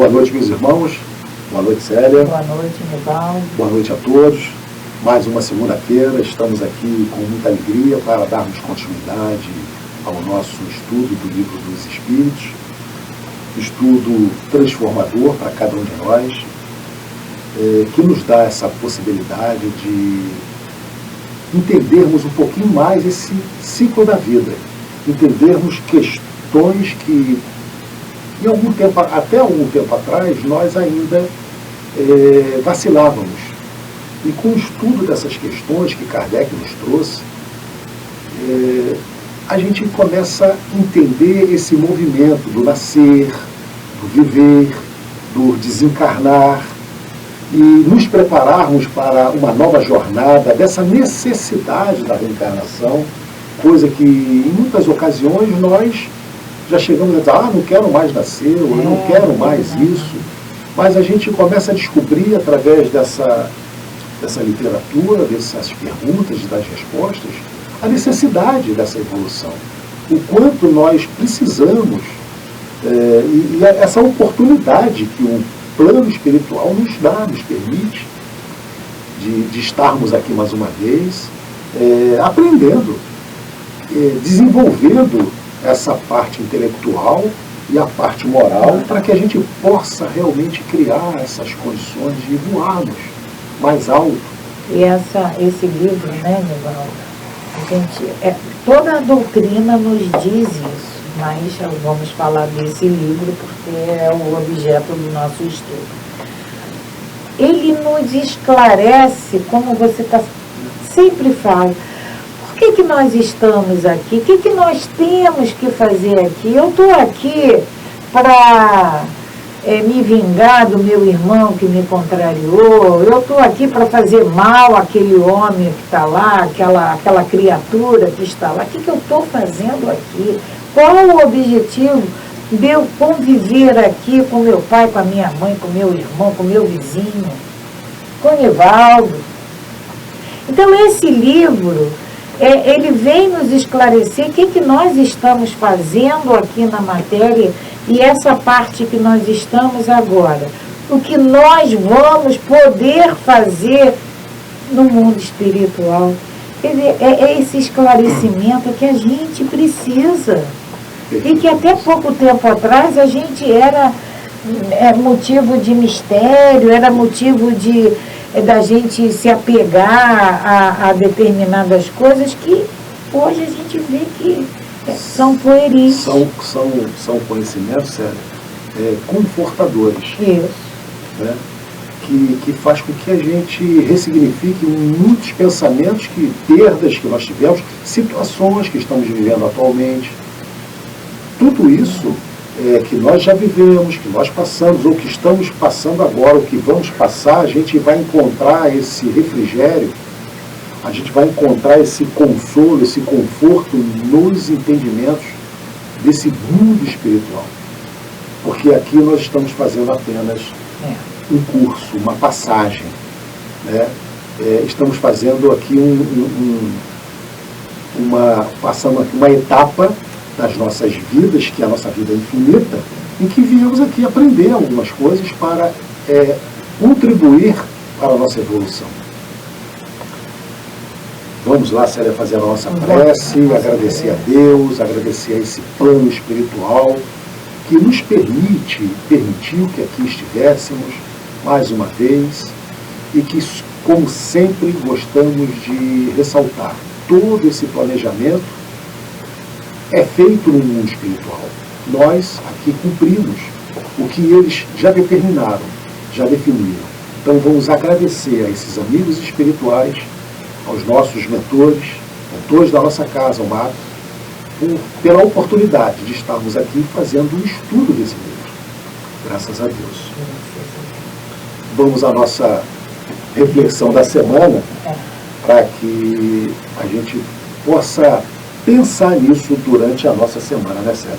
Boa noite, meus irmãos. Boa noite, Célia. Boa noite, Nivaldo. Boa noite a todos. Mais uma segunda-feira, estamos aqui com muita alegria para darmos continuidade ao nosso estudo do Livro dos Espíritos, estudo transformador para cada um de nós, que nos dá essa possibilidade de entendermos um pouquinho mais esse ciclo da vida, entendermos questões que, até algum tempo atrás, nós ainda vacilávamos. E com o estudo dessas questões que Kardec nos trouxe, a gente começa a entender esse movimento do nascer, do viver, do desencarnar, e nos prepararmos para uma nova jornada, dessa necessidade da reencarnação, coisa que em muitas ocasiões nós já chegamos a dizer, não quero mais nascer, eu não quero mais isso, mas a gente começa a descobrir através dessa literatura, dessas perguntas e das respostas, a necessidade dessa evolução, o quanto nós precisamos, e essa oportunidade que o plano espiritual nos dá, nos permite de estarmos aqui mais uma vez, aprendendo, desenvolvendo essa parte intelectual e a parte moral, para que a gente possa realmente criar essas condições de voarmos mais alto. E esse livro, né, Nivaldo, toda a doutrina nos diz isso, mas vamos falar desse livro porque é o objeto do nosso estudo. Ele nos esclarece, como você sempre fala, por que nós estamos aqui, o que nós temos que fazer aqui. Eu estou aqui para me vingar do meu irmão que me contrariou, eu estou aqui para fazer mal àquele homem que está lá, aquela criatura que está lá. O que eu estou fazendo aqui? Qual o objetivo de eu conviver aqui com meu pai, com a minha mãe, com meu irmão, com meu vizinho, com o Nivaldo? Então esse livro, ele vem nos esclarecer o que nós estamos fazendo aqui na matéria e essa parte que nós estamos agora. O que nós vamos poder fazer no mundo espiritual. É esse esclarecimento que a gente precisa. E que até pouco tempo atrás a gente era motivo de mistério, era motivo da gente se apegar a determinadas coisas que hoje a gente vê que são pueris. São conhecimentos, Célia, confortadores. Isso. Né? Que faz com que a gente ressignifique muitos pensamentos, perdas que nós tivemos, situações que estamos vivendo atualmente. Tudo isso que nós já vivemos, que nós passamos, ou que estamos passando agora, ou que vamos passar, a gente vai encontrar esse refrigério, a gente vai encontrar esse consolo, esse conforto nos entendimentos desse mundo espiritual. Porque aqui nós estamos fazendo apenas um curso, uma passagem. Né? Estamos fazendo aqui passando aqui uma etapa das nossas vidas, que é a nossa vida infinita, em que viemos aqui aprender algumas coisas para contribuir para a nossa evolução. Vamos lá, Célia, fazer a nossa prece, agradecer a Deus, agradecer a esse plano espiritual que nos permitiu que aqui estivéssemos mais uma vez e que, como sempre, gostamos de ressaltar, todo esse planejamento é feito no mundo espiritual. Nós aqui cumprimos o que eles já determinaram, já definiram. Então vamos agradecer a esses amigos espirituais, aos nossos mentores da nossa casa, o MAP, pela oportunidade de estarmos aqui fazendo um estudo desse livro. Graças a Deus. Vamos à nossa reflexão da semana, para que a gente possa pensar nisso durante a nossa semana, né, Célia?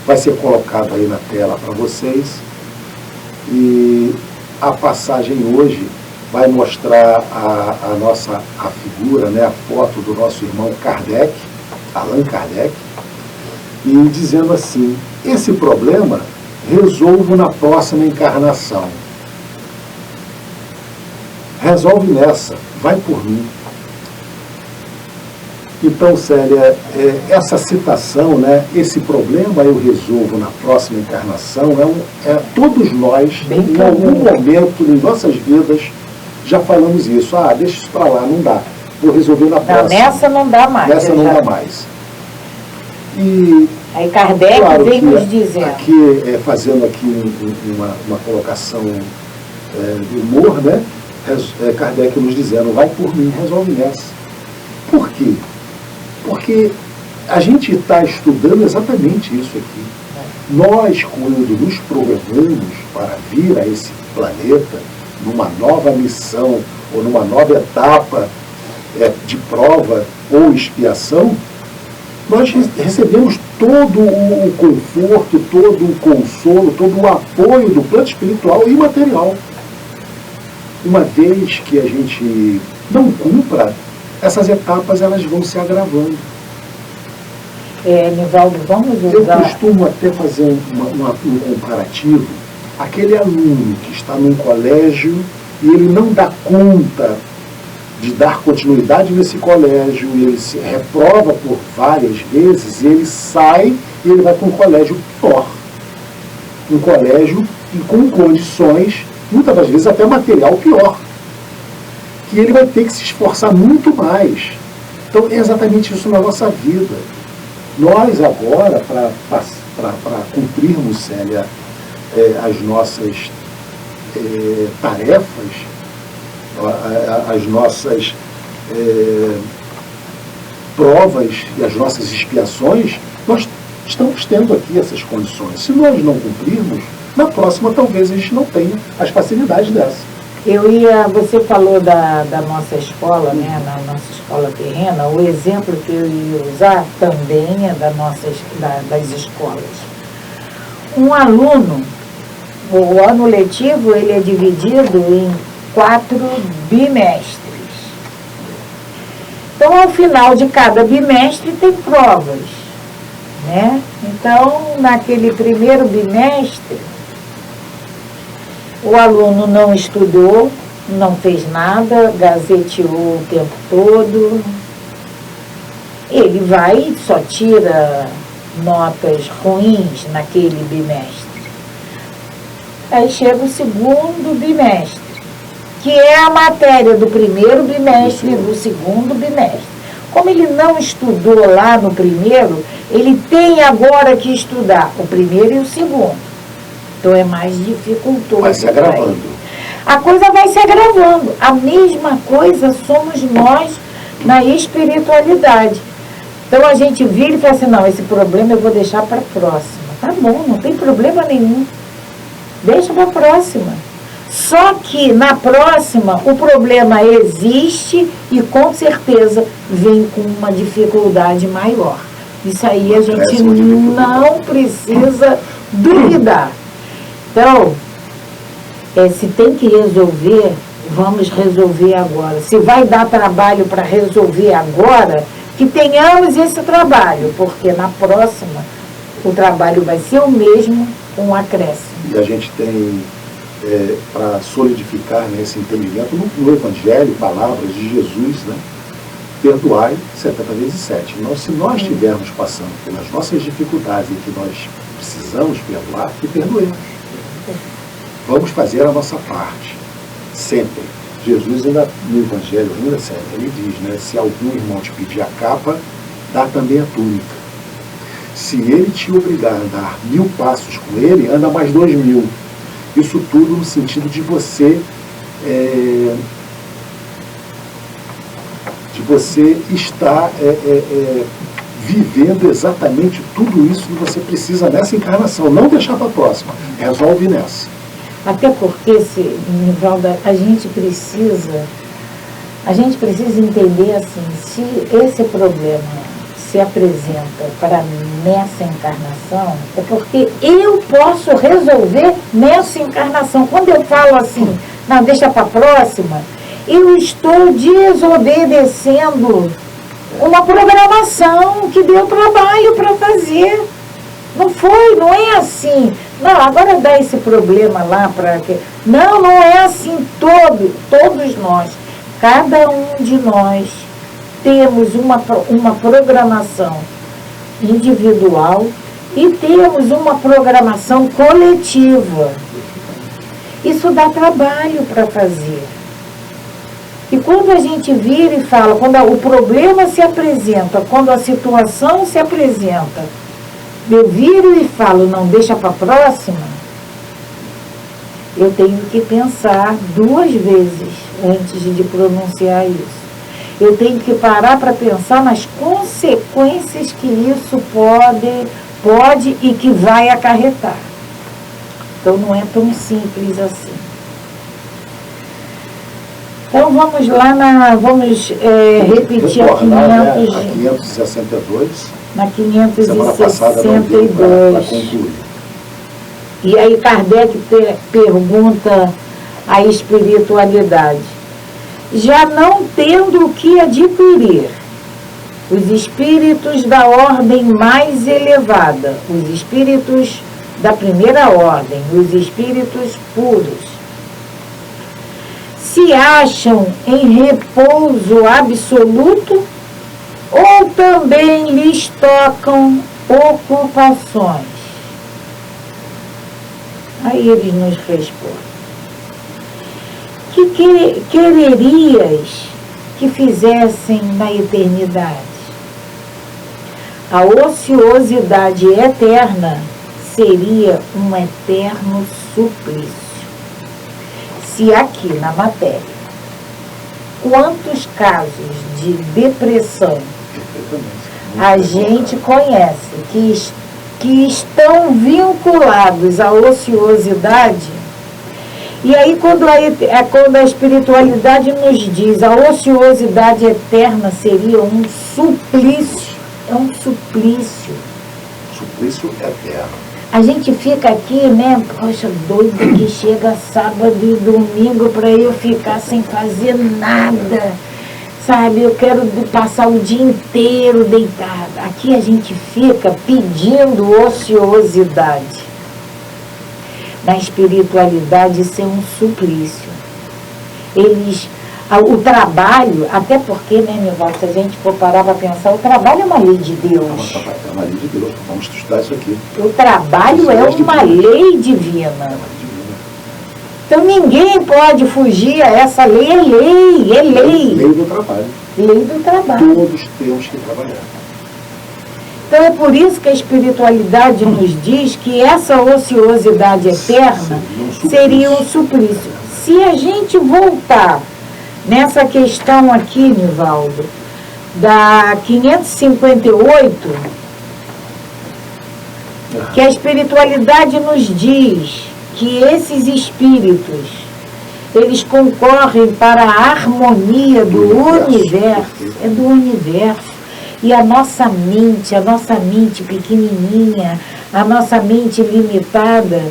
Vai ser colocado aí na tela para vocês, e a passagem hoje vai mostrar a figura, né, a foto do nosso irmão Kardec, Allan Kardec, e dizendo assim: esse problema resolvo na próxima encarnação. Resolve nessa, vai por mim. Então, Célia, essa citação, né, esse problema eu resolvo na próxima encarnação, todos nós, em algum momento em nossas vidas, já falamos isso. Deixa isso para lá, não dá. Vou resolver na próxima. Nessa não dá mais. Nessa não dá mais. E, aí Kardec vem nos dizendo. Aqui, fazendo aqui uma colocação de humor, né? Kardec nos dizendo, vai por mim, resolve nessa. Por quê? Porque a gente está estudando exatamente isso aqui. Nós, quando nos programamos para vir a esse planeta, numa nova missão, ou numa nova etapa de prova ou expiação, nós recebemos todo o conforto, todo o consolo, todo o apoio do plano espiritual e material. Uma vez que a gente não cumpra, essas etapas elas vão se agravando. Nivaldo, vamos usar... Eu costumo até fazer um comparativo. Aquele aluno que está num colégio e ele não dá conta de dar continuidade nesse colégio, e ele se reprova por várias vezes, e ele sai e ele vai para um colégio pior. Um colégio com condições, muitas das vezes até material pior. Que ele vai ter que se esforçar muito mais. Então é exatamente isso na nossa vida. Nós agora, para cumprirmos, Célia, as nossas tarefas, as nossas provas e as nossas expiações, nós estamos tendo aqui essas condições. Se nós não cumprirmos, na próxima talvez a gente não tenha as facilidades dessa. Você falou da nossa escola, né, na nossa escola terrena, o exemplo que eu ia usar também é das escolas. Um aluno, o ano letivo, ele é dividido em 4 bimestres. Então, ao final de cada bimestre tem provas, né? Então, naquele primeiro bimestre, o aluno não estudou, não fez nada, gazeteou o tempo todo. Ele vai e só tira notas ruins naquele bimestre. Aí chega o segundo bimestre, que é a matéria do primeiro bimestre e do segundo bimestre. Como ele não estudou lá no primeiro, ele tem agora que estudar o primeiro e o segundo. Então é mais dificultoso. Vai se agravando. A coisa vai se agravando. A mesma coisa somos nós na espiritualidade. Então a gente vira e fala assim, não, esse problema eu vou deixar para a próxima. Tá bom, não tem problema nenhum. Deixa para a próxima. Só que na próxima o problema existe e com certeza vem com uma dificuldade maior. Isso aí a gente não precisa duvidar. Então, se tem que resolver, vamos resolver agora. Se vai dar trabalho para resolver agora, que tenhamos esse trabalho, porque na próxima o trabalho vai ser o mesmo, com um acréscimo. E a gente tem, para solidificar, né, esse entendimento, no Evangelho, palavras de Jesus, né? Perdoai 70 vezes 7. Então, se nós estivermos passando pelas nossas dificuldades e que nós precisamos perdoar, que perdoemos. Vamos fazer a nossa parte, sempre. Jesus ainda, no Evangelho, ainda sério, ele diz, né, se algum irmão te pedir a capa, dá também a túnica. Se ele te obrigar a andar 1000 passos com ele, anda mais 2000. Isso tudo no sentido de você estar vivendo exatamente tudo isso que você precisa nessa encarnação. Não deixar para a próxima. Resolve nessa. Até porque, Nivaldo, a gente precisa entender assim, se esse problema se apresenta para nessa encarnação, é porque eu posso resolver nessa encarnação. Quando eu falo assim, não, deixa para a próxima, eu estou desobedecendo uma programação que deu trabalho para fazer. Não é assim. Não, agora dá esse problema lá para que... Não, não é assim todos nós. Cada um de nós temos uma programação individual e temos uma programação coletiva. Isso dá trabalho para fazer. E quando a gente vira e fala, quando o problema se apresenta, quando a situação se apresenta, eu viro e falo, não, deixa para a próxima, eu tenho que pensar 2 vezes antes de pronunciar isso. Eu tenho que parar para pensar nas consequências que isso pode e que vai acarretar. Então não é tão simples assim. Então vamos lá, repetir a 562. Na 562. Semana passada não deu para concluir. E aí Kardec pergunta a espiritualidade. Já não tendo o que adquirir, os espíritos da ordem mais elevada, os espíritos da primeira ordem, os espíritos puros, se acham em repouso absoluto ou também lhes tocam ocupações? Aí eles nos respondem. Que quererias que fizessem na eternidade? A ociosidade eterna seria um eterno suplício. Se aqui na matéria, quantos casos de depressão a gente conhece que estão vinculados à ociosidade, e aí quando a espiritualidade nos diz a ociosidade eterna seria um suplício, é um suplício. Suplício eterno. A gente fica aqui, né, poxa, doido que chega sábado e domingo para eu ficar sem fazer nada, sabe? Eu quero passar o dia inteiro deitada. Aqui a gente fica pedindo ociosidade. Na espiritualidade, isso é um suplício. O trabalho, até porque, né, Nivaldo, se a gente for parar para pensar, o trabalho é uma lei de Deus. É uma lei de Deus, vamos estudar isso aqui. O trabalho é uma lei divina. Então ninguém pode fugir a essa lei, é lei. Lei do trabalho. Lei do trabalho. Todos temos que trabalhar. Então é por isso que a espiritualidade nos diz que essa ociosidade eterna seria um suplício. Se a gente voltar nessa questão aqui, Nivaldo, da 558, que a espiritualidade nos diz que esses espíritos, eles concorrem para a harmonia do universo, é do universo. E a nossa mente pequenininha, a nossa mente limitada,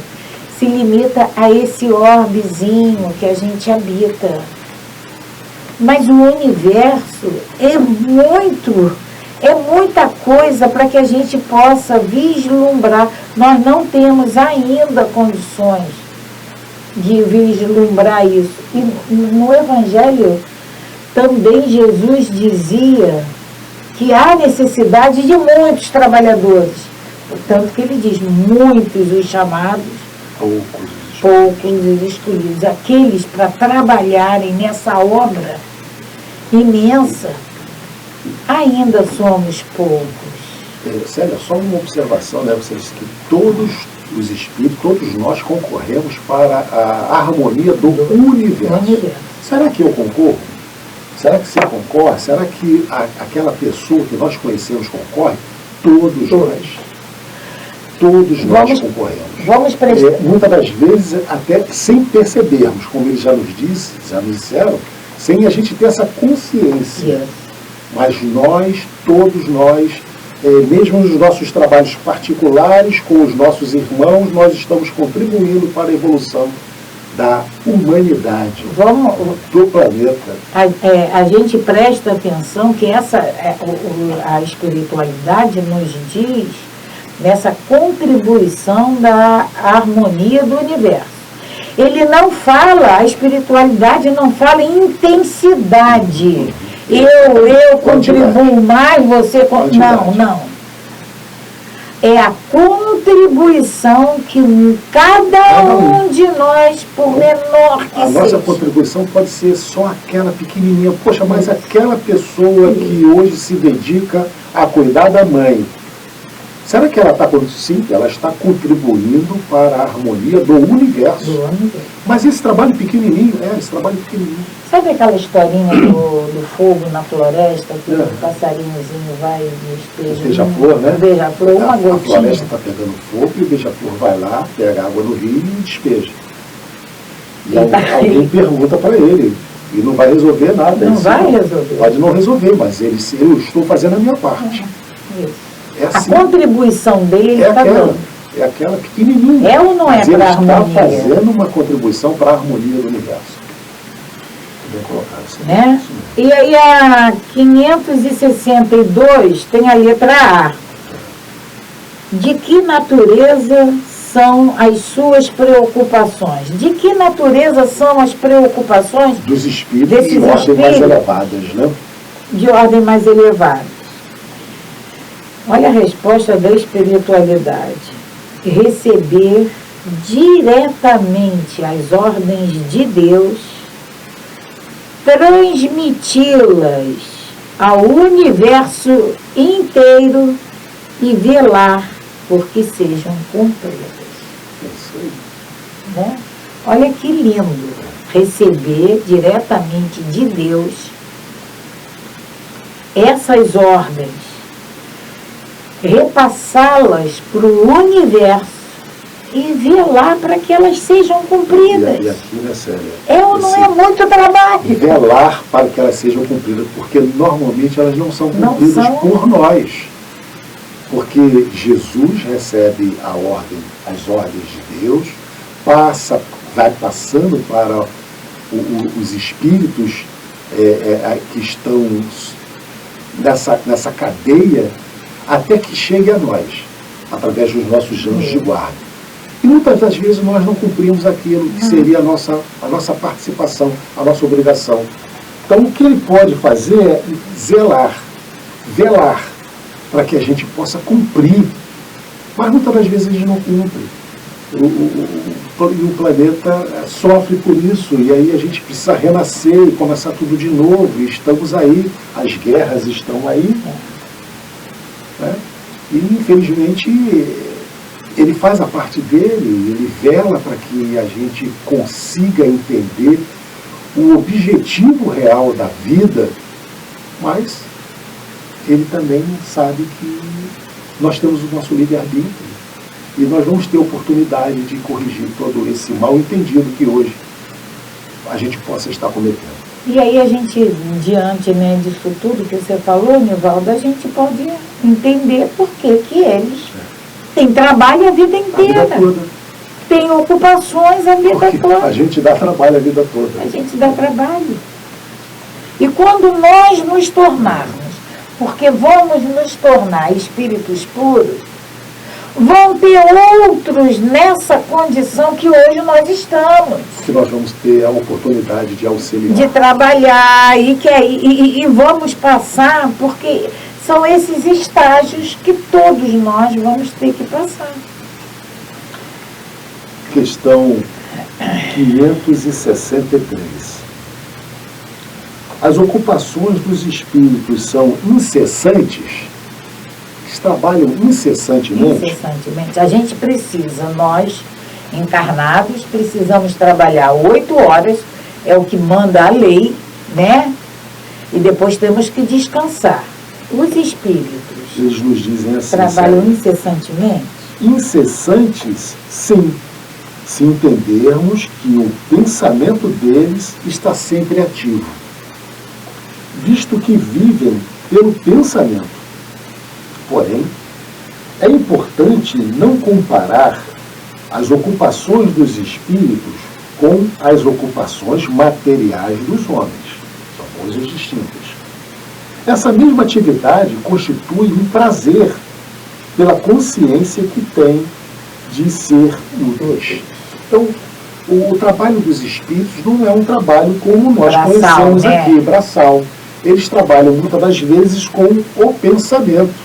se limita a esse orbezinho que a gente habita. Mas o universo é muita coisa para que a gente possa vislumbrar. Nós não temos ainda condições de vislumbrar isso. E no Evangelho também Jesus dizia que há necessidade de muitos trabalhadores. Portanto que ele diz, muitos os chamados, poucos os escolhidos. Aqueles para trabalharem nessa obra imensa, ainda somos poucos. Célia, só uma observação, né? Você disse que todos os espíritos, todos nós concorremos para a harmonia do universo. Será que eu concorro? Será que você concorre? Será que aquela pessoa que nós conhecemos concorre? Todos nós concorremos. Vamos prestar. Muitas das vezes, até sem percebermos, como eles já nos disseram, sem a gente ter essa consciência. Yes. Mas todos nós, mesmo nos nossos trabalhos particulares, com os nossos irmãos, nós estamos contribuindo para a evolução da humanidade, do planeta. A gente presta atenção que a espiritualidade nos diz nessa contribuição da harmonia do universo. Ele não fala, a espiritualidade não fala em intensidade. Eu contribuo mais, você... Não. É a contribuição que cada um de nós, por menor que seja. A nossa contribuição pode ser só aquela pequenininha. Poxa, mas aquela pessoa que hoje se dedica a cuidar da mãe, será que ela está contribuindo? Sim, ela está contribuindo para a harmonia do universo. Mas esse trabalho pequenininho, esse trabalho pequenininho. Sabe aquela historinha do fogo na floresta, que o passarinhozinho vai e despeja? Beija-flor, né? Beija-flor, uma gotinha. A floresta está pegando fogo e o beija-flor vai lá, pega água no rio e despeja. E alguém pergunta para ele. E não vai resolver nada. Não vai resolver. Pode não resolver, mas eu estou fazendo a minha parte. Isso. É assim. A contribuição dele está dando. É aquela pequenininha. É ou não é para a harmonia? Ele está fazendo uma contribuição para a harmonia do universo. Bem colocado. Né? E aí a 562 tem a letra A. De que natureza são as suas preocupações? De que natureza são as preocupações dos espíritos de ordem mais elevadas, né? De ordem mais elevada. Olha a resposta da espiritualidade. Receber diretamente as ordens de Deus, transmiti-las ao universo inteiro e velar por que sejam cumpridas. Né? Olha que lindo. Receber diretamente de Deus essas ordens, repassá-las para o universo e velar para que elas sejam cumpridas. E aqui, né, Célia? É ou não é muito trabalho? Velar para que elas sejam cumpridas, porque normalmente elas não são cumpridas por nós. Porque Jesus recebe as ordens de Deus, vai passando para os espíritos que estão nessa cadeia, até que chegue a nós, através dos nossos anjos de guarda. E muitas das vezes nós não cumprimos aquilo que seria a nossa participação, a nossa obrigação. Então o que ele pode fazer é velar, para que a gente possa cumprir. Mas muitas das vezes a gente não cumpre. E o planeta sofre por isso, e aí a gente precisa renascer e começar tudo de novo. E estamos aí, as guerras estão aí. Né? E infelizmente ele faz a parte dele, ele vela para que a gente consiga entender o objetivo real da vida, mas ele também sabe que nós temos o nosso livre-arbítrio e nós vamos ter oportunidade de corrigir todo esse mal entendido que hoje a gente possa estar cometendo. E aí a gente, diante, né, disso tudo que você falou, Nivaldo, a gente pode entender por que eles têm trabalho a vida inteira. A vida toda. Tem ocupações a vida toda. A gente dá trabalho a vida toda. A gente dá trabalho. E quando nós nos tornarmos, porque vamos nos tornar espíritos puros, vão ter outros nessa condição que hoje nós estamos. Que nós vamos ter a oportunidade de auxiliar. De trabalhar e vamos passar, porque são esses estágios que todos nós vamos ter que passar. Questão 563. As ocupações dos espíritos são incessantes? Eles trabalham incessantemente? Incessantemente. A gente precisa, nós, encarnados, precisamos trabalhar 8 horas, é o que manda a lei, né? E depois temos que descansar. Os espíritos, eles nos dizem assim, trabalham incessantemente? Incessantes, sim. Se entendermos que o pensamento deles está sempre ativo, visto que vivem pelo pensamento. Porém, é importante não comparar as ocupações dos espíritos com as ocupações materiais dos homens. São coisas distintas. Essa mesma atividade constitui um prazer pela consciência que tem de ser úteis. Então, o trabalho dos espíritos não é um trabalho como nós conhecemos aqui, braçal. Eles trabalham muitas das vezes com o pensamento.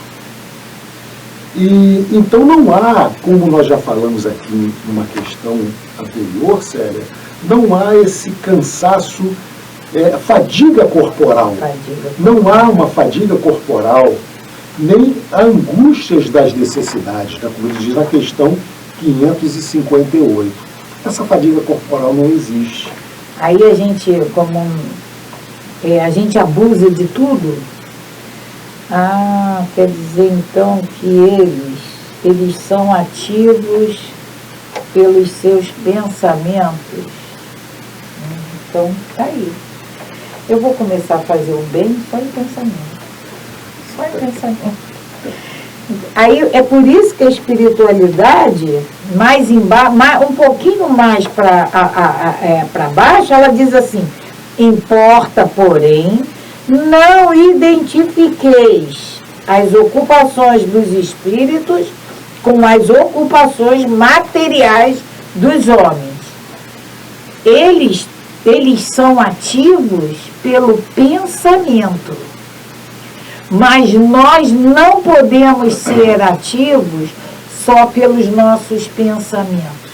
E então não há, como nós já falamos aqui numa questão anterior, Célia, não há esse cansaço, fadiga corporal. Não há uma fadiga corporal, nem angústias das necessidades, como ele diz na questão 558. Essa fadiga corporal não existe. Aí a gente, a gente abusa de tudo. Quer dizer então que eles são ativos pelos seus pensamentos. Então, tá aí. Eu vou começar a fazer o bem só em pensamento. Só em pensamento. Aí é por isso que a espiritualidade, um pouquinho mais para baixo, ela diz assim: importa, porém, não identifiqueis as ocupações dos espíritos com as ocupações materiais dos homens. Eles são ativos pelo pensamento. Mas nós não podemos ser ativos só pelos nossos pensamentos.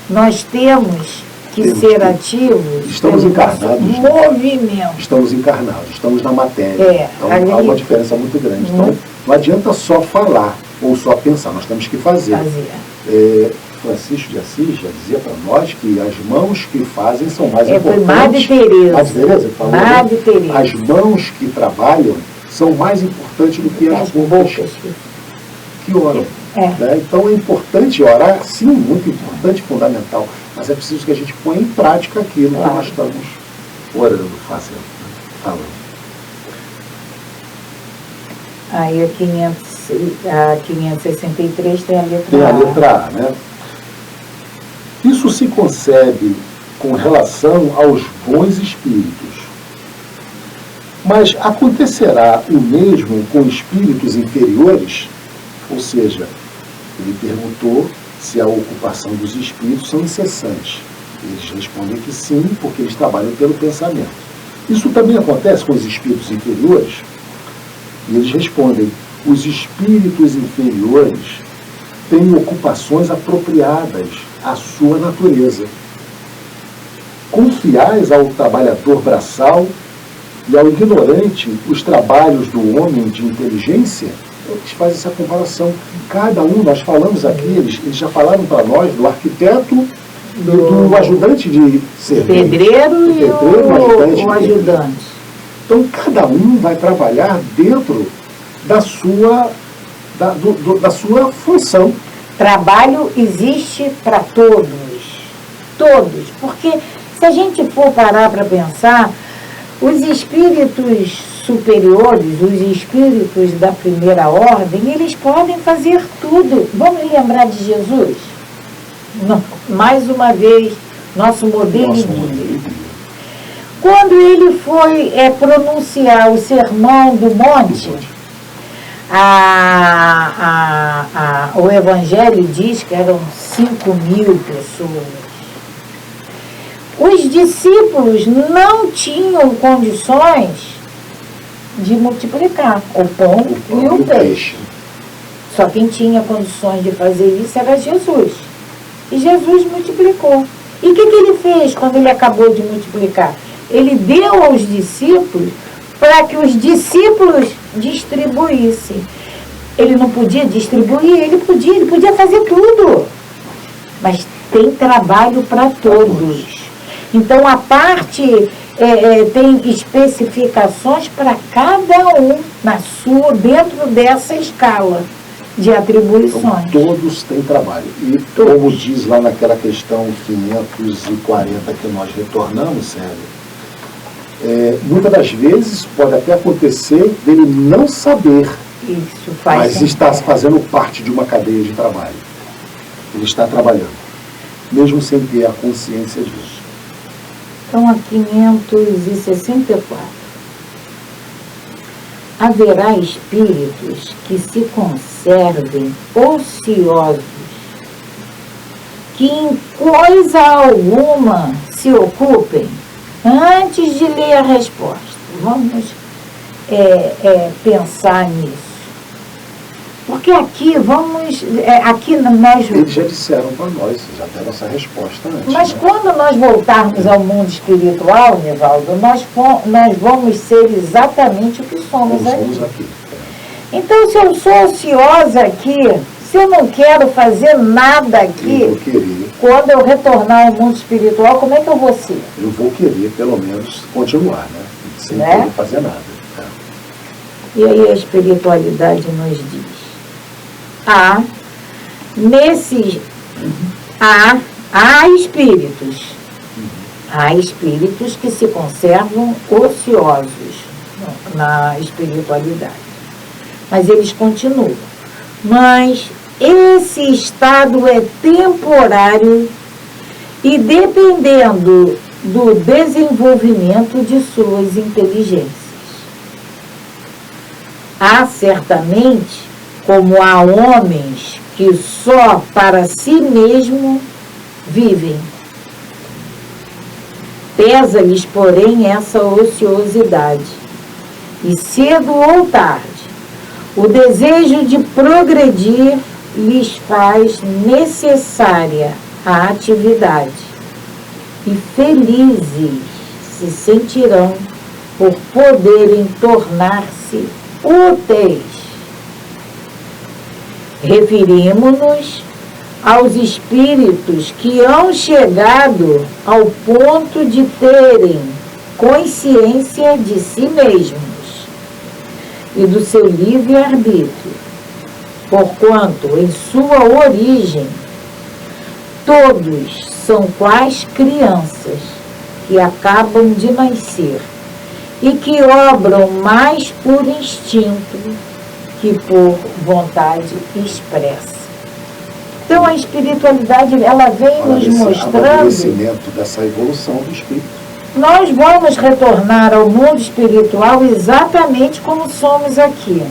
Nós temos que ser ativos. Estamos encarnados. Movimento. Estamos encarnados, estamos na matéria. Então há uma diferença muito grande. Então não adianta só falar ou só pensar, nós temos que fazer. Francisco de Assis já dizia para nós que as mãos que fazem são mais importantes. Madre Teresa. Madre Teresa que falou. Madre Teresa. As mãos que trabalham são mais importantes do que as bocas que oram. Né? Então é importante orar, sim, muito importante, fundamental, mas é preciso que a gente ponha em prática aquilo que nós estamos orando, fazendo, falando. Aí a 563 tem a letra A. Tem a letra A, né? Isso se concebe com relação aos bons espíritos. Mas acontecerá o mesmo com espíritos inferiores? Ou seja, ele perguntou se a ocupação dos espíritos são incessantes. Eles respondem que sim, porque eles trabalham pelo pensamento. Isso também acontece com os espíritos inferiores? E eles respondem: os espíritos inferiores têm ocupações apropriadas à sua natureza. Confiais ao trabalhador braçal e ao ignorante os trabalhos do homem de inteligência? Eles fazem essa comparação. Cada um, nós falamos aqui, eles já falaram para nós do arquiteto, do ajudante de serviço. Pedreiro e o ajudante. Então, cada um vai trabalhar dentro da sua função. Trabalho existe para todos. Todos. Porque se a gente for parar para pensar, os espíritos superiores, os espíritos da primeira ordem, eles podem fazer tudo. Vamos lembrar de Jesus? Mais uma vez, nosso modelo de vida. Quando ele foi pronunciar o Sermão do Monte, o Evangelho diz que eram 5.000 pessoas. Os discípulos não tinham condições de multiplicar o pão e o peixe. Só quem tinha condições de fazer isso era Jesus. E Jesus multiplicou. E o que ele fez quando ele acabou de multiplicar? Ele deu aos discípulos para que os discípulos distribuíssem. Ele não podia distribuir, ele podia fazer tudo. Mas tem trabalho para todos. Então, a parte tem especificações para cada um dentro dessa escala de atribuições. Então, todos têm trabalho. E como diz lá naquela questão 540 que nós retornamos, Célia, muitas das vezes pode até acontecer dele não saber, mas está fazendo parte de uma cadeia de trabalho. Ele está trabalhando, mesmo sem ter a consciência disso. Então, a 564. haverá espíritos que se conservem ociosos, que em coisa alguma se ocupem. Antes de ler a resposta, vamos pensar nisso. Porque aqui aqui nós... Eles já disseram para nós, já deram essa resposta antes. Mas quando nós voltarmos ao mundo espiritual, Nivaldo, nós vamos ser exatamente o que somos aqui. Então, se eu sou ociosa aqui, se eu não quero fazer nada aqui, eu vou querer, quando eu retornar ao mundo espiritual, como é que eu vou ser? Eu vou querer, pelo menos, continuar, né? Sem querer fazer nada. Tá? E aí a espiritualidade nos diz: há espíritos que se conservam ociosos na espiritualidade. Mas eles continuam. Mas esse estado é temporário e dependendo do desenvolvimento de suas inteligências. Há certamente, como há homens que só para si mesmo vivem. Pesa-lhes, porém, essa ociosidade, e cedo ou tarde, o desejo de progredir lhes faz necessária a atividade, e felizes se sentirão por poderem tornar-se úteis. Referimos-nos aos espíritos que hão chegado ao ponto de terem consciência de si mesmos e do seu livre-arbítrio, porquanto, em sua origem, todos são quais crianças que acabam de nascer e que obram mais por instinto que por vontade expressa. Então, a espiritualidade, ela vem nos mostrando... dessa evolução do espírito. Nós vamos retornar ao mundo espiritual exatamente como somos aqui.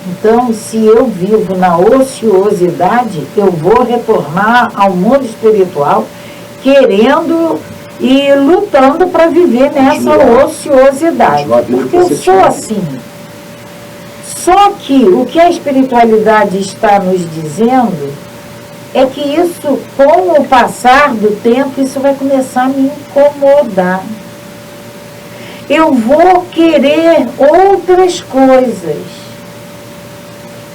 Então, se eu vivo na ociosidade, eu vou retornar ao mundo espiritual querendo e lutando para viver nessa ociosidade. Porque eu sou assim. Só que o que a espiritualidade está nos dizendo é que isso, com o passar do tempo, isso vai começar a me incomodar. Eu vou querer outras coisas.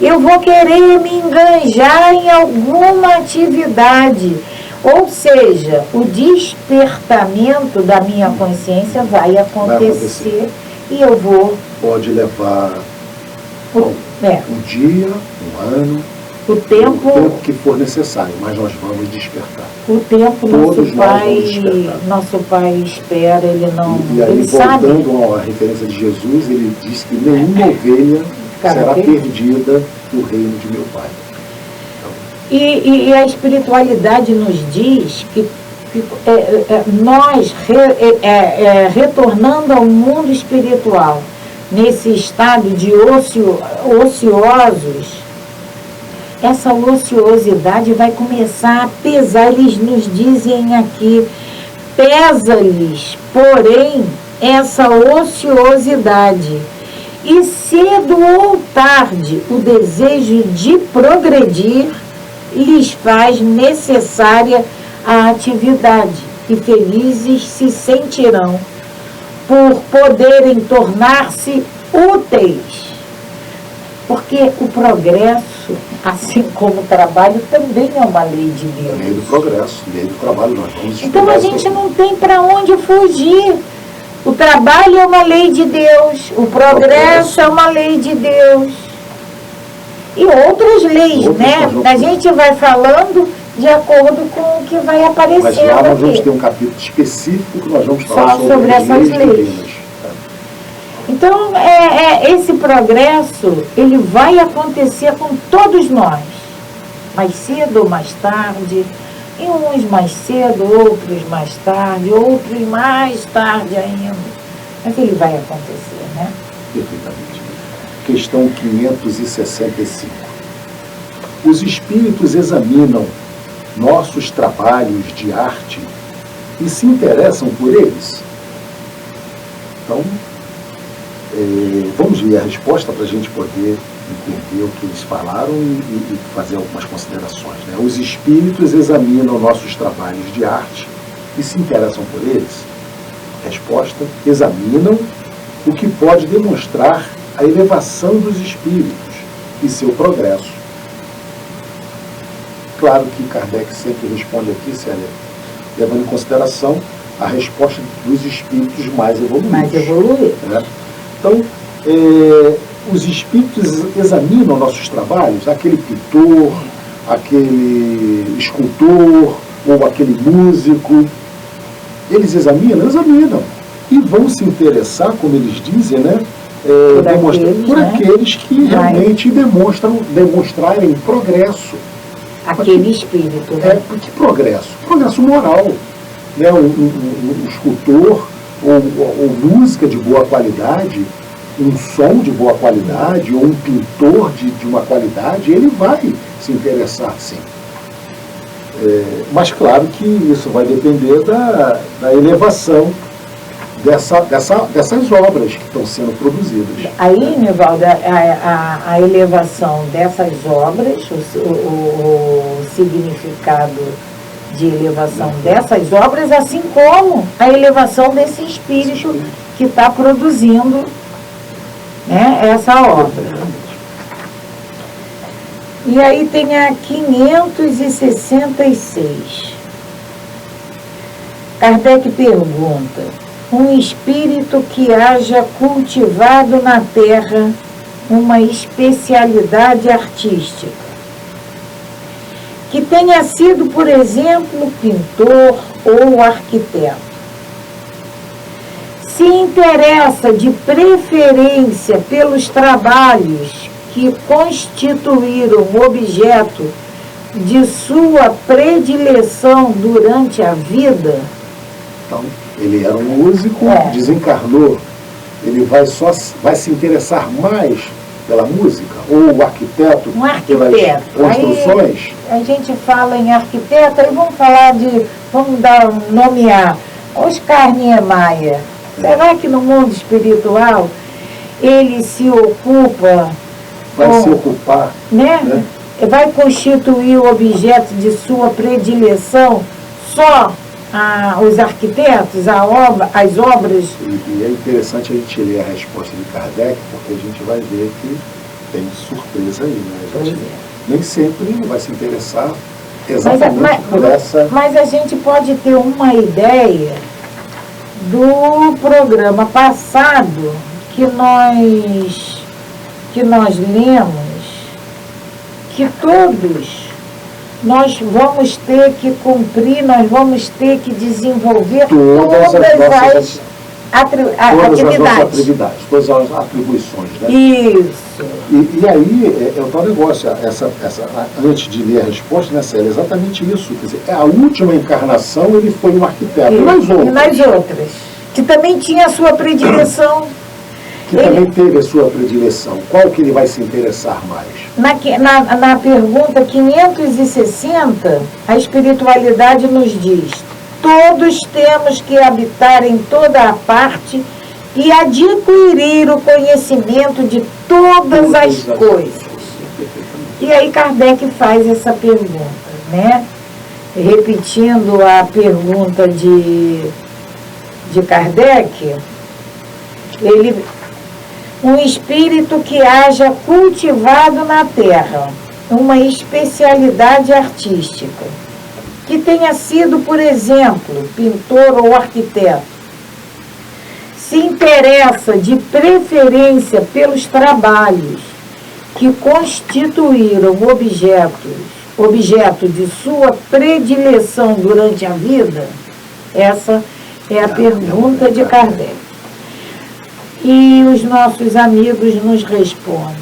Eu vou querer me enganjar em alguma atividade. Ou seja, o despertamento da minha consciência vai acontecer e eu vou... Pode levar um dia, um ano... O tempo que for necessário, mas nós vamos despertar. O tempo nosso pai espera, ele não... E aí, ele voltando sabe. à referência de Jesus, ele diz que nenhuma ovelha será perdida do reino de meu Pai. Então, e a espiritualidade nos diz que nós, retornando ao mundo espiritual, nesse estado de ociosos, essa ociosidade vai começar a pesar. Eles nos dizem aqui, pesa-lhes, porém, essa ociosidade. E cedo ou tarde, o desejo de progredir lhes faz necessária a atividade. E felizes se sentirão por poderem tornar-se úteis. Porque o progresso, assim como o trabalho, também é uma lei de Deus. Lei do progresso, lei do trabalho. Nós vamos então a gente não tem para onde fugir. O trabalho é uma lei de Deus, o progresso é uma lei de Deus. E outras leis, né? A gente vai falando de acordo com o que vai aparecendo. Mas lá nós vamos ter um capítulo específico que nós vamos falar sobre essas leis. Então, esse progresso, ele vai acontecer com todos nós, mais cedo ou mais tarde, e uns mais cedo, outros mais tarde, outros mais tarde ainda. Mas ele vai acontecer, né? perfeitamente. Questão 565. Os espíritos examinam nossos trabalhos de arte e se interessam por eles? Então, vamos ver a resposta para a gente poder entender o que eles falaram e fazer algumas considerações, né? Os espíritos examinam nossos trabalhos de arte e se interessam por eles? Resposta: examinam, o que pode demonstrar a elevação dos espíritos e seu progresso. Claro que Kardec sempre responde aqui, Célia, levando em consideração a resposta dos espíritos mais evoluídos. Né? Então, os espíritos examinam nossos trabalhos, aquele pintor, aquele escultor ou aquele músico, eles examinam e vão se interessar, como eles dizem, né? Por aqueles que realmente demonstrarem progresso. Aquele espírito, né? Que progresso? Progresso moral. Né? Um escultor ou música de boa qualidade, um som de boa qualidade, ou um pintor de uma qualidade, ele vai se interessar, sim. Mas claro que isso vai depender da elevação dessas obras que estão sendo produzidas. Aí, Nivaldo, a elevação dessas obras, o significado de elevação dessas obras, assim como a elevação desse espírito que está produzindo, né, essa obra. E aí tem a 566. Kardec pergunta: um espírito que haja cultivado na terra uma especialidade artística, que tenha sido, por exemplo, pintor ou arquiteto, se interessa de preferência pelos trabalhos que constituíram objeto de sua predileção durante a vida? Então, ele era um músico, desencarnou, ele vai se interessar mais pela música? Ou o arquiteto, pelas construções? Aí, a gente fala em arquiteto, aí vamos nomear Oscar Niemeyer. Será que no mundo espiritual ele se ocupa... se ocupar, né? Vai constituir o objeto de sua predileção só os arquitetos, as obras? E é interessante a gente ler a resposta de Kardec, porque a gente vai ver que tem surpresa aí, né? Nem sempre vai se interessar exatamente por essa... Mas a gente pode ter uma ideia do programa passado que nós lemos, que todos nós vamos ter que cumprir, nós vamos ter que desenvolver todas as atividades. Todas as atribuições, né? Isso. E aí é o tal negócio, antes de ler a resposta, né, Célia, exatamente isso. Quer dizer, a última encarnação ele foi um arquiteto. E nas outras, que também tinha a sua predileção. Que também teve a sua predileção. Qual que ele vai se interessar mais? Na pergunta 560, a espiritualidade nos diz: todos temos que habitar em toda a parte e adquirir o conhecimento de todas as coisas. E aí Kardec faz essa pergunta, né? Repetindo a pergunta de Kardec, um espírito que haja cultivado na terra uma especialidade artística, que tenha sido, por exemplo, pintor ou arquiteto, se interessa de preferência pelos trabalhos que constituíram objeto de sua predileção durante a vida? Essa é a pergunta de Kardec. E os nossos amigos nos respondem: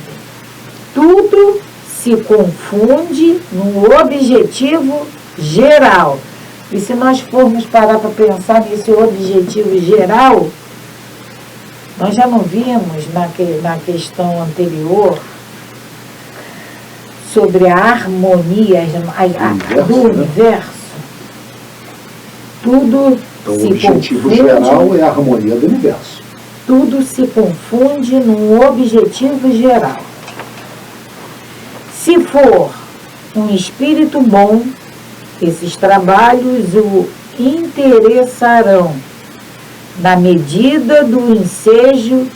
tudo se confunde no objetivo geral. E se nós formos parar para pensar nesse objetivo geral, Nós já não vimos na questão anterior sobre a harmonia do universo. Tudo Então, se o objetivo confunde, geral é a harmonia do universo. tudo se confunde num objetivo geral. Se for um espírito bom, esses trabalhos o interessarão na medida do ensejo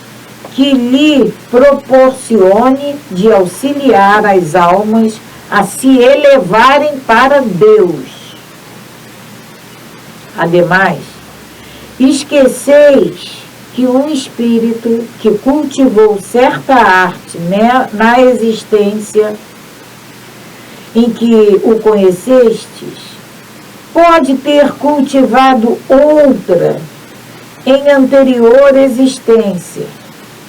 que lhe proporcione de auxiliar as almas a se elevarem para Deus. Ademais, esqueceis que um espírito que cultivou certa arte na existência em que o conhecestes, pode ter cultivado outra em anterior existência,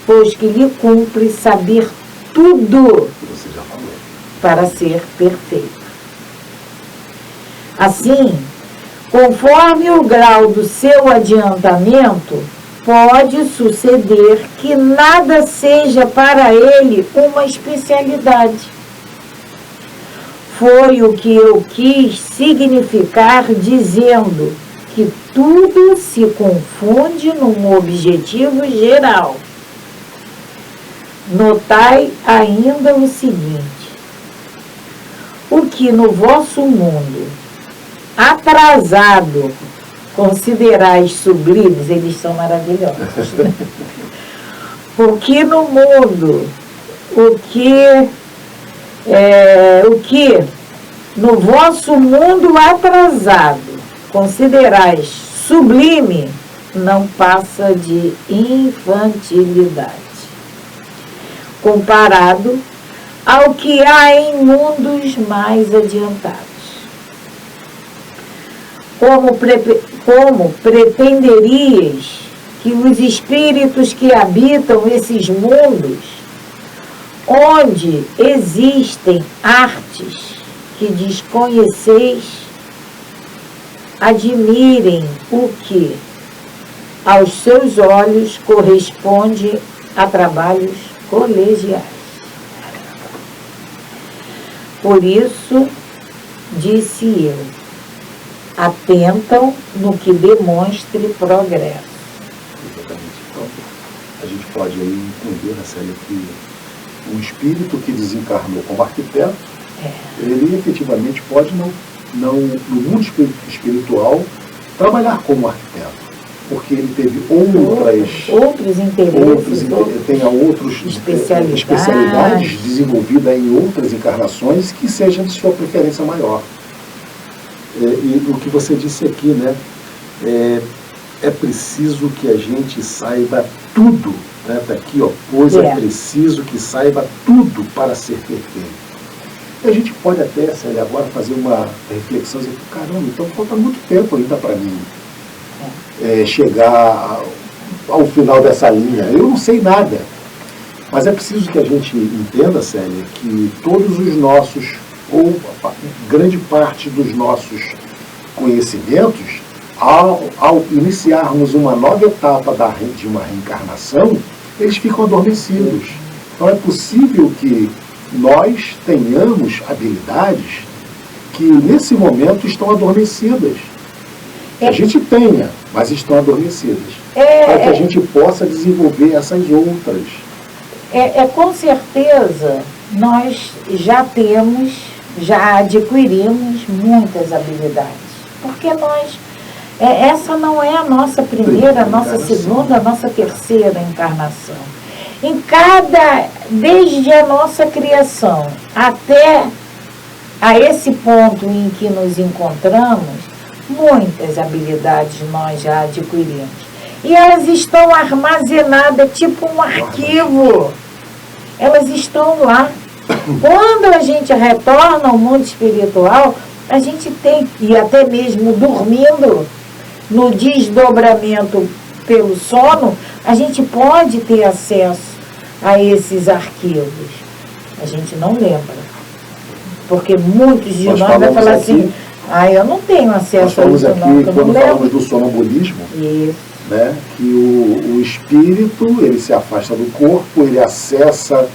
pois que lhe cumpre saber tudo Você já falou. para ser perfeito. Assim, conforme o grau do seu adiantamento, pode suceder que nada seja para ele uma especialidade. Foi o que eu quis significar dizendo que tudo se confunde num objetivo geral. Notai ainda o seguinte: o que no vosso mundo atrasado considerais sublimes, eles são maravilhosos. O que no mundo, o que no vosso mundo atrasado considerais sublime, não passa de infantilidade, comparado ao que há em mundos mais adiantados. Como pretenderias que os espíritos que habitam esses mundos, onde existem artes que desconheceis, admirem o que, aos seus olhos, corresponde a trabalhos colegiais? Por isso, disse eu, atentam no que demonstre progresso. Exatamente. Então, a gente pode aí entender, né, Célia, que um espírito que desencarnou como arquiteto, ele efetivamente pode no mundo espiritual, trabalhar como arquiteto, porque ele teve outros interesses, tenha outras especialidades desenvolvidas em outras encarnações que sejam de sua preferência maior. E o que você disse aqui, né? É preciso que a gente saiba tudo, né? Tá aqui, ó, pois é preciso que saiba tudo para ser perfeito. E a gente pode até, Célia, agora fazer uma reflexão e dizer, caramba, então falta muito tempo ainda para mim chegar ao final dessa linha. Eu não sei nada, mas é preciso que a gente entenda, Célia, que todos os nossos, ou grande parte dos nossos conhecimentos, ao iniciarmos uma nova etapa de uma reencarnação, eles ficam adormecidos. Então é possível que nós tenhamos habilidades que nesse momento estão adormecidas. A gente tenha, mas estão adormecidas. Para que a gente possa desenvolver essas outras. Com certeza, nós já adquirimos muitas habilidades. Porque essa não é a nossa primeira, a nossa segunda, a nossa terceira encarnação. Desde a nossa criação até a esse ponto em que nos encontramos, muitas habilidades nós já adquirimos. E elas estão armazenadas, tipo um arquivo. Elas estão lá. Quando a gente retorna ao mundo espiritual, a gente tem, e até mesmo dormindo, no desdobramento pelo sono, a gente pode ter acesso a esses arquivos. A gente não lembra. Porque muitos de nós vão falar assim, eu não tenho acesso a isso, não, eu não lembro. Nós falamos do sonambulismo, isso. né, que o espírito, ele se afasta do corpo, ele acessa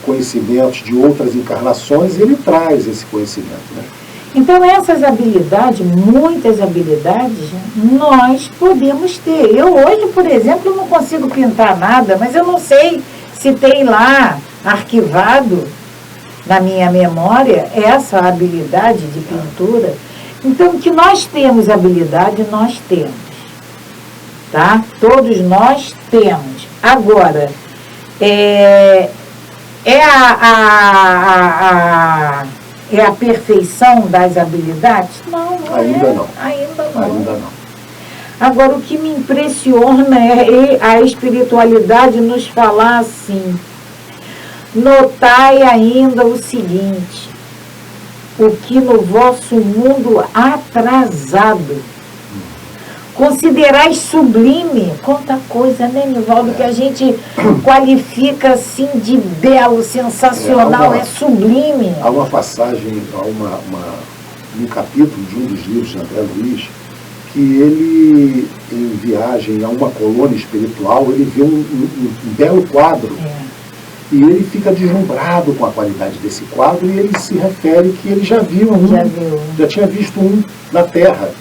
conhecimentos de outras encarnações e ele traz esse conhecimento, né? Então, essas habilidades, muitas habilidades, nós podemos ter. Eu hoje, por exemplo, não consigo pintar nada, mas eu não sei se tem lá arquivado na minha memória essa habilidade de pintura. Então, que nós temos habilidade, nós temos. Tá? Todos nós temos. Agora, é a perfeição das habilidades? Não, não Ainda é. não. Ainda não. Agora, o que me impressiona é a espiritualidade nos falar assim: notai ainda o seguinte, o que no vosso mundo atrasado considerais sublime. Quanta coisa, né, Nivaldo, que a gente qualifica assim de belo, sensacional, é sublime. Há uma passagem, um capítulo de um dos livros de André Luiz, que ele, em viagem a uma colônia espiritual, ele vê um belo quadro. E ele fica deslumbrado com a qualidade desse quadro e ele se refere que ele já viu já tinha visto um na Terra.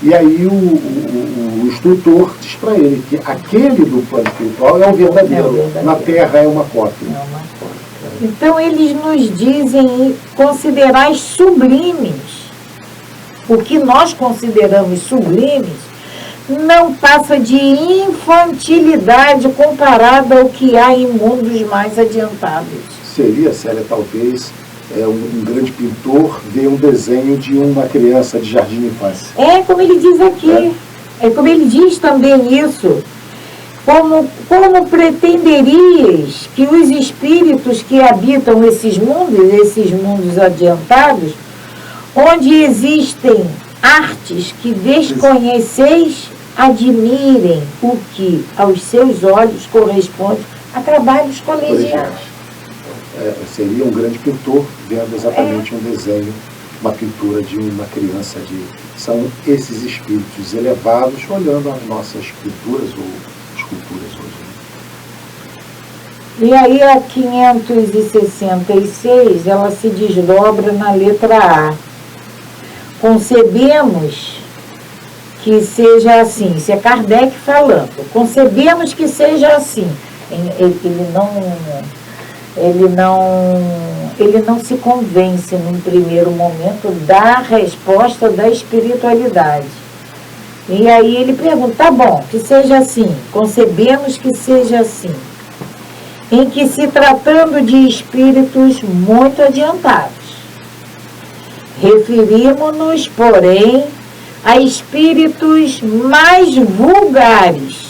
E aí o instrutor diz para ele que aquele do plano espiritual é o verdadeiro, na Terra é uma cópia. Então eles nos dizem considerais sublimes. O que nós consideramos sublimes não passa de infantilidade comparada ao que há em mundos mais adiantados. Seria, Célia, talvez um grande pintor ver um desenho de uma criança de jardim de infância. É como ele diz aqui, é como ele diz também isso. Como pretenderias que os espíritos que habitam esses mundos adiantados, onde existem artes que desconheceis, admirem o que aos seus olhos corresponde a trabalhos colegiais. Seria um grande pintor vendo exatamente um desenho, uma pintura de uma criança. São esses espíritos elevados olhando as nossas pinturas ou esculturas hoje. E aí a 566, ela se desdobra na letra A. Concebemos que seja assim, isso é Kardec falando, concebemos que seja assim. Ele não se convence num primeiro momento da resposta da espiritualidade. E aí ele pergunta, tá bom, que seja assim, concebemos que seja assim, em que se tratando de espíritos muito adiantados, referimos-nos, porém, a espíritos mais vulgares,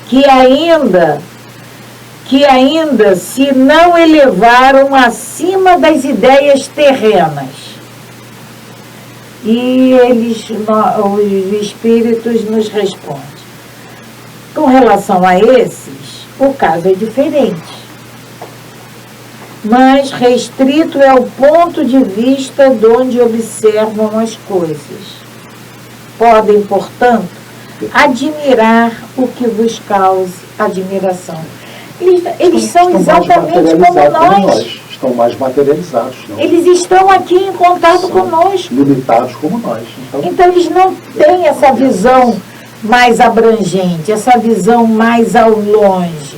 que ainda se não elevaram acima das ideias terrenas. E os espíritos nos respondem. Com relação a esses, o caso é diferente. Mas restrito é o ponto de vista de onde observam as coisas. Podem, portanto, admirar o que vos cause admiração. Eles são exatamente como nós. Estão mais materializados. Não? Eles estão aqui em contato conosco. Limitados como nós. Então eles não têm essa visão mais abrangente, essa visão mais ao longe.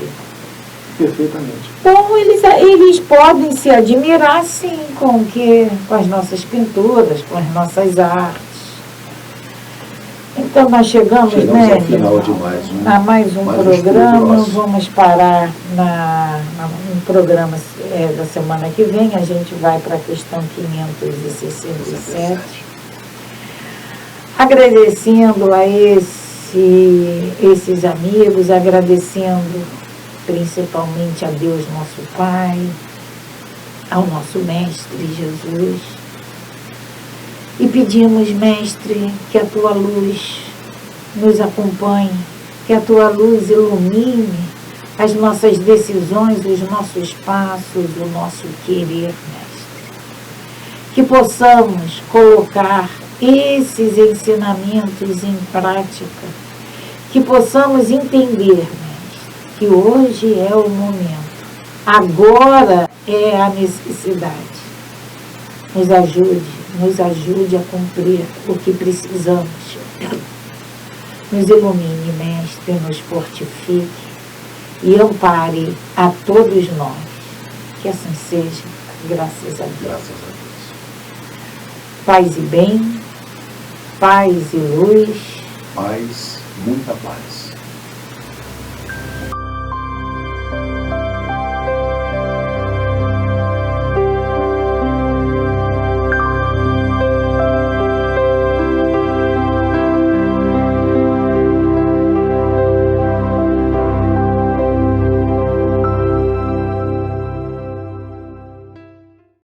Perfeitamente. Então eles podem se admirar, sim, com as nossas pinturas, com as nossas artes. Então nós chegamos ao final a mais um programa. Vamos parar no programa da semana que vem. A gente vai para a questão 567. Agradecendo a esses amigos, agradecendo principalmente a Deus nosso Pai, ao nosso Mestre Jesus. E pedimos, Mestre, que a Tua luz nos acompanhe, que a Tua luz ilumine as nossas decisões, os nossos passos, o nosso querer, Mestre. Que possamos colocar esses ensinamentos em prática que possamos entender, Mestre, que hoje é o momento, agora é a necessidade. Nos ajude a cumprir o que precisamos. Nos ilumine, Mestre, nos fortifique e ampare a todos nós. Que assim seja, graças a Deus. Graças a Deus. Paz e bem, paz e luz. Paz, muita paz.